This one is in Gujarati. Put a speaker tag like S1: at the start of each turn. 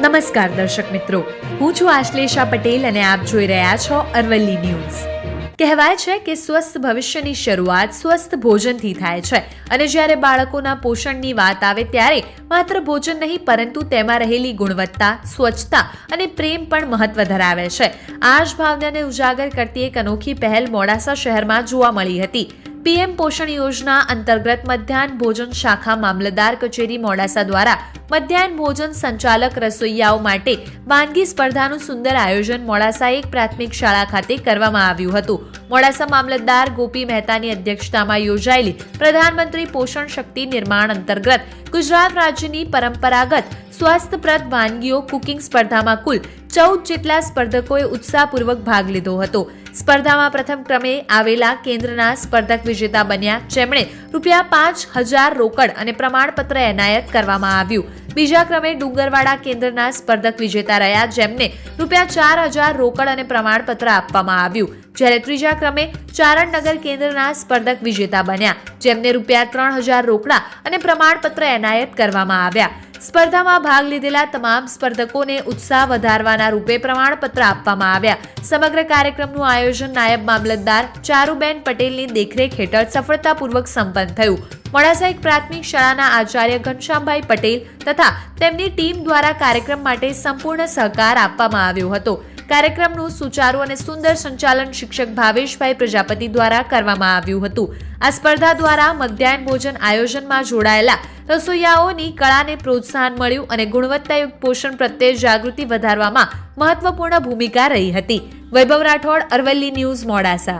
S1: નમસ્કાર દર્શક મિત્રો, હું છું આશ્લેષા પટેલ અને આપ જોઈ રહ્યા છો અરવલ્લી ન્યૂઝ। કહેવાય છે કે સ્વસ્થ ભવિષ્યની શરૂઆત સ્વસ્થ ભોજનથી થાય છે અને જ્યારે બાળકોના પોષણની વાત આવે ત્યારે માત્ર ભોજન નહીં પરંતુ તેમાં રહેલી ગુણવત્તા, સ્વચ્છતા અને પ્રેમ પણ મહત્વ ધરાવે છે। આ જ ભાવનાને ઉજાગર કરતી એક અનોખી પહેલ મોડાસા શહેરમાં જોવા મળી હતી। પીએમ પોષણ યોજના અંતર્ગત મધ્યાહન ભોજન શાખા મામલતદાર કચેરી મોડાસા દ્વારા મધ્યાહન ભોજન સંચાલક રસોઈયાઓ માટે વાનગી સ્પર્ધાનું સુંદર આયોજન મોડાસા એક પ્રાથમિક શાળા ખાતે કરવામાં આવ્યું હતું। મોડાસા મામલતદાર ગોપી મહેતાની અધ્યક્ષતામાં યોજાયેલી પ્રધાનમંત્રી પોષણ શક્તિ નિર્માણ અંતર્ગત ગુજરાત રાજ્યની પરંપરાગત સ્વાસ્થ્યપ્રદ વાનગીઓ કુકિંગ સ્પર્ધામાં કુલ 14 જેટલા સ્પર્ધકોએ ઉત્સાહપૂર્વક ભાગ લીધો હતો। સ્પર્ધામાં પ્રથમ ક્રમે આવેલા કેન્દ્રના સ્પર્ધક વિજેતા બન્યા, જેમણે ₹5,000 રોકડ અને પ્રમાણપત્ર એનાયત કરવામાં આવ્યું। બીજા ક્રમે ડુંગરવાડા કેન્દ્રના સ્પર્ધક વિજેતા રહ્યા, જેમને ₹4,000 રોકડ અને પ્રમાણપત્ર આપવામાં આવ્યું, જ્યારે ત્રીજા ક્રમે ચારણનગર કેન્દ્રના સ્પર્ધક વિજેતા બન્યા, જેમને ₹3,000 રોકડા અને પ્રમાણપત્ર એનાયત કરવામાં આવ્યા। સ્પર્ધામાં ભાગ લીધેલા તમામ સ્પર્ધકોને ઉત્સાહ વધારવાના રૂપે પ્રમાણપત્ર આપવામાં આવ્યા। સમગ્ર કાર્યક્રમનું આયોજન નાયબ મામલતદાર ચારુબેન પટેલની દેખરેખ હેઠળ સફળતાપૂર્વક સંપન્ન થયું। મોડાસા એક પ્રાથમિક શાળાના આચાર્ય ઘનશ્યામભાઈ પટેલ તથા તેમની ટીમ દ્વારા કાર્યક્રમ માટે સંપૂર્ણ સહકાર આપવામાં આવ્યો હતો। કાર્યક્રમનું સુચારુ અને સુંદર સંચાલન શિક્ષક ભાવેશભાઈ પ્રજાપતિ દ્વારા કરવામાં આવ્યું હતું। આ સ્પર્ધા દ્વારા મધ્યાહન ભોજન આયોજનમાં જોડાયેલા રસોઈયાઓની કળાને પ્રોત્સાહન મળ્યું અને ગુણવત્તાયુક્ત પોષણ પ્રત્યે જાગૃતિ વધારવામાં મહત્વપૂર્ણ ભૂમિકા રહી હતી। વૈભવ રાઠોડ, અરવલ્લી ન્યૂઝ, મોડાસા।